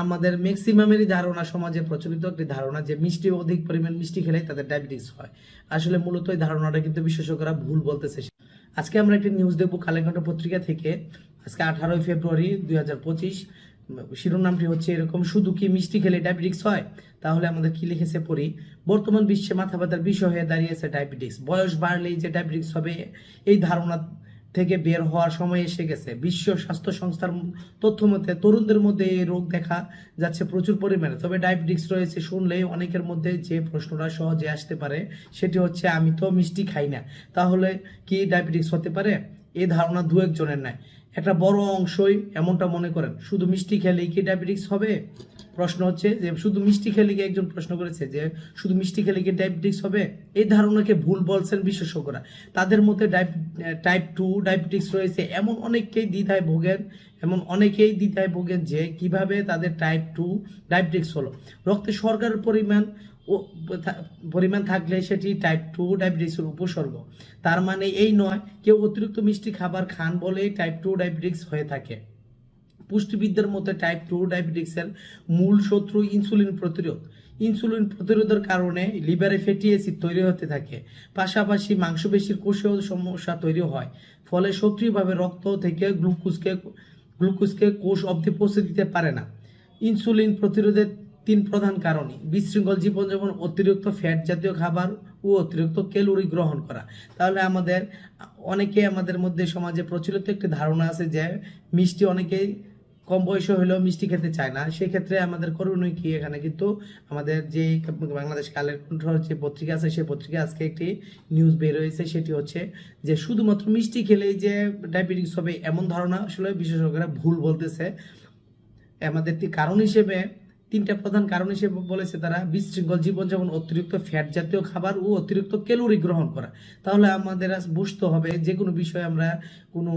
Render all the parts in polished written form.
আমাদের ম্যাক্সিমামেরই ধারণা, সমাজে প্রচলিত একটি ধারণা যে অধিক পরিমাণ মিষ্টি খেলে তাদের ডায়াবেটিস হয়। আসলে মূলত এই ধারণাটা কিন্তু বিশেষজ্ঞরা ভুল বলতেছে। আজকে আমরা একটি নিউজ দেখব কালেকণ্ঠ পত্রিকা থেকে। আজকে 18 ফেব্রুয়ারি 2025। শিরোনামটি হচ্ছে এরকম, শুধু কি মিষ্টি খেলে ডায়াবেটিস হয়? তাহলে আমাদের কি লিখেছে পড়ি। বর্তমান বিশ্বে মাথা ব্যথার বিষয় হয়ে দাঁড়িয়েছে ডায়াবেটিস। বয়স বাড়লেই যে ডায়াবেটিস হবে, এই ধারণা থেকে বের হওয়ার সময় এসে গেছে। বিশ্ব স্বাস্থ্য সংস্থার তথ্য মতে তরুণদের মধ্যে এই রোগ দেখা যাচ্ছে প্রচুর পরিমাণে। তবে ডায়াবেটিস রয়েছে শুনলেই অনেকের মধ্যে যে প্রশ্নটা সহজে আসতে পারে সেটি হচ্ছে, আমি তো মিষ্টি খাই না, তাহলে কি ডায়াবেটিস হতে পারে? এই ধারণা দু একজনের নাই, একটা বড় অংশই এমনটা মনে করেন। শুধু মিষ্টি খেলেই কি ডায়াবেটিস হবে? প্রশ্ন হচ্ছে যে শুধু মিষ্টি খেলে কি, একজন প্রশ্ন করেছে যে শুধু মিষ্টি খেলে কি ডায়াবেটিস হবে? এই ধারণাকে ভুল বলছেন বিশেষজ্ঞরা। তাদের মধ্যে টাইপ 2 ডায়াবেটিস রয়েছে এমন অনেকেই দ্বিধায় ভোগেন যে কিভাবে তাদের টাইপ 2 ডায়াবেটিস হলো। রক্তে শর্করার পরিমাণ থাকলে সেটি টাইপ 2 ডায়াবেটিসের উপসর্গ। তার মানে এই নয় কেউ অতিরিক্ত মিষ্টি খাবার খান বলেই টাইপ 2 ডায়াবেটিস হয়ে থাকে। পুষ্টিবিদদের মতে টাইপ 2 ডায়াবেটিসের মূল শত্রু ইনসুলিন প্রতিরোধ। ইনসুলিন প্রতিরোধের কারণে লিভারে ফ্যাটি অ্যাসিড তৈরি হতে থাকে, পাশাপাশি মাংসপেশির কোষেও সমস্যা তৈরি হয়। ফলে সক্রিয়ভাবে রক্ত থেকে গ্লুকোজকে কোষ অবধি পৌঁছে দিতে পারে না। ইনসুলিন প্রতিরোধের 3 প্রধান কারণই: বিশৃঙ্খল জীবনযাপন, অতিরিক্ত ফ্যাট জাতীয় খাবার ও অতিরিক্ত ক্যালোরি গ্রহণ করা। তাহলে আমাদের মধ্যে সমাজে প্রচলিত একটি ধারণা আছে যে মিষ্টি অনেকেই কম বয়সে হলেও মিষ্টি খেতে চায় না। সেক্ষেত্রে আমাদের করণীয় কি? এখানে কিন্তু আমাদের যে বাংলাদেশ কালেকণ্ঠ যে পত্রিকা আছে, সেই পত্রিকা আজকে একটি নিউজ বের হয়েছে, সেটি হচ্ছে যে শুধুমাত্র মিষ্টি খেলেই যে ডায়াবেটিস হবে এমন ধারণা আসলে বিশেষজ্ঞরা ভুল বলতেছে। আমাদের কারণ হিসেবে 3টা প্রধান কারণ হিসেবে বলেছে তারা: বিশৃঙ্খল জীবনযাপন, অতিরিক্ত ফ্যাট জাতীয় খাবার ও অতিরিক্ত ক্যালোরি গ্রহণ করা। তাহলে আমাদের বুঝতে হবে, যে কোনো বিষয়ে আমরা কোনো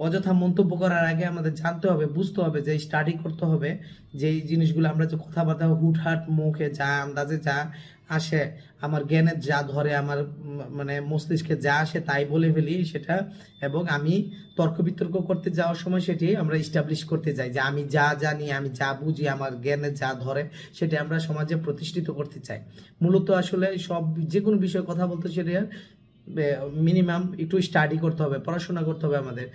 অযথা মন্তব্য করার আগে আমাদের জানতে হবে, বুঝতে হবে, যে স্টাডি করতে হবে, যে এই জিনিসগুলো আমরা যে কথাবার্তা হুটহাট মুখে যা আন্দাজে যা আসে, আমার জ্ঞানে যা ধরে, আমার মানে মস্তিষ্কে যা আসে তাই বলে ফেলি সেটা, এবং আমি তর্ক বিতর্ক করতে যাওয়ার সময় সেটি আমরা ইস্টাবলিশ করতে চাই যে আমি যা জানি, আমি যা বুঝি, আমার জ্ঞানে যা ধরে সেটা আমরা সমাজে প্রতিষ্ঠিত করতে চাই। মূলত আসলে যে কোনো বিষয়ে কথা বলতে সেটা মিনিমাম একটু স্টাডি করতে হবে, পড়াশোনা করতে হবে।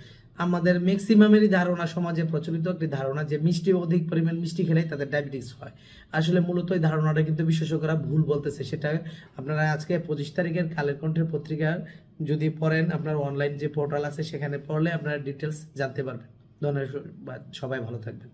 আমাদের ম্যাক্সিমামেরই ধারণা, সমাজে প্রচলিত একটি ধারণা যে অধিক পরিমাণ মিষ্টি খেলে তাদের ডায়াবেটিস হয়। আসলে মূলত এই ধারণাটা কিন্তু বিশেষজ্ঞরা ভুল বলতেছে। সেটা আপনারা আজকে 25 তারিখের কালেকণ্ঠের পত্রিকা যদি পড়েন, আপনার অনলাইন যে পোর্টাল আছে সেখানে পড়লে আপনারা ডিটেলস জানতে পারবেন। ধন্যবাদ, সবাই ভালো থাকবেন।